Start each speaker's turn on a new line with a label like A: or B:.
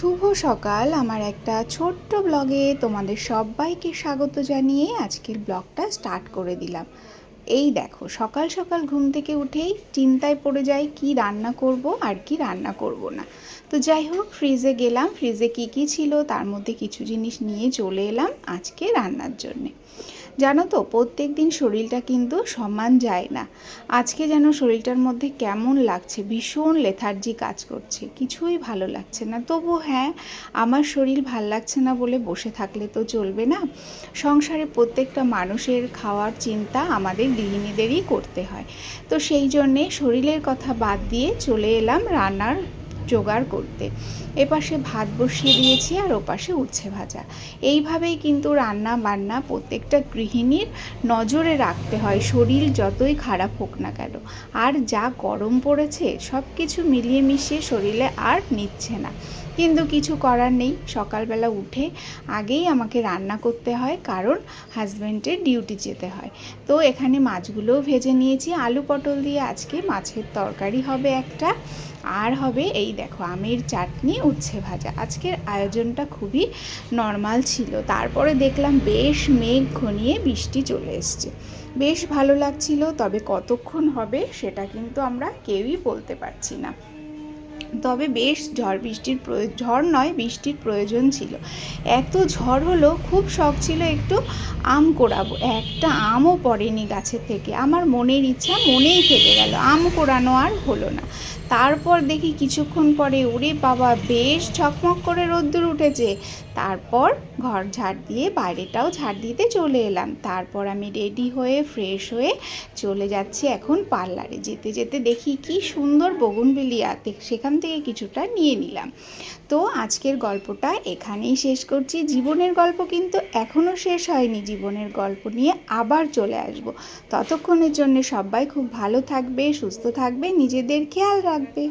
A: শুভ সকাল। আমার একটা ছোট্ট ব্লগে তোমাদের সবাইকে স্বাগত জানিয়ে আজকের ব্লগটা স্টার্ট করে দিলাম। এই দেখো, সকাল সকাল ঘুম থেকে উঠেই চিন্তায় পড়ে যাই কি রান্না করব আর কি রান্না করব না। তো যাই হোক, ফ্রিজে গেলাম, ফ্রিজে কি ছিল তার মধ্যে কিছু জিনিস নিয়ে চলে এলাম আজকে রান্নার জন্যে। জানো তো, প্রত্যেক দিন শরীরটা কিন্তু সমান যায় না। আজকে যেন শরীরটার মধ্যে কেমন লাগছে, ভীষণ লেথার্জি কাজ করছে, কিছুই ভালো লাগছে না। তবু হ্যাঁ, আমার শরীর ভাল লাগছে না বলে বসে থাকলে তো চলবে না। সংসারে প্রত্যেকটা মানুষের খাওয়ার চিন্তা আমাদের গৃহিণীদেরই করতে হয়। তো সেই জন্যে শরীরের কথা বাদ দিয়ে চলে এলাম রান্নার জোগাড় করতে। এপাশে ভাত বসিয়ে দিয়েছি আর ওপাশে উচ্ছে ভাজা। এইভাবেই কিন্তু রান্না বান্না প্রত্যেকটা গৃহিণীর নজরে রাখতে হয়, শরীর যতই খারাপ হোক না কেন। আর যা গরম পড়েছে, সব কিছু মিলিয়ে মিশিয়ে শরীরে আর নিচ্ছে না, কিন্তু কিছু করার নেই। সকালবেলা উঠে আগেই আমাকে রান্না করতে হয়, কারণ হাজব্যান্ডের ডিউটি যেতে হয়। তো এখানে মাছগুলোও ভেজে নিয়েছি, আলু পটল দিয়ে আজকে মাছের তরকারি হবে একটা, আর হবে এই দেখো আমের চাটনি, উচ্ছে ভাজা। আজকের আয়োজনটা খুবই নর্মাল ছিল। তারপরে দেখলাম বেশ মেঘ ঘনিয়ে বৃষ্টি চলে এসছে, বেশ ভালো লাগছিল। তবে কতক্ষণ হবে সেটা কিন্তু আমরা কেউই বলতে পারছি না। তবে বেশ ঝড় নয়, বৃষ্টির প্রয়োজন ছিল। এত ঝড় হলো, খুব শখ ছিল একটু আম কোড়াবো, একটা আমও পড়েনি গাছের থেকে। আমার মনের ইচ্ছা মনেই থেকে গেল, আম কোড়ানো আর হলো না। তারপর দেখি কিছুক্ষণ পরে, ওরে বাবা, বেশ ঝকমক করে রোদ্দুর উঠেছে। তারপর ঘর ঝাড় দিয়ে বাইরেটাও ঝাড় দিতে চলে এলাম। তারপর আমি রেডি হয়ে ফ্রেশ হয়ে চলে যাচ্ছি এখন পার্লারে। যেতে যেতে দেখি কি সুন্দর বোগনভেলিয়া, সেখান থেকে কিছুটা নিয়ে নিলাম। তো আজকের গল্পটা এখানেই শেষ করছি। জীবনের গল্প কিন্তু এখনও শেষ হয়নি, জীবনের গল্প নিয়ে আবার চলে আসব। ততক্ষণের জন্য সবাই খুব ভালো থাকবে, সুস্থ থাকবে, নিজেদের খেয়াল রাখবে।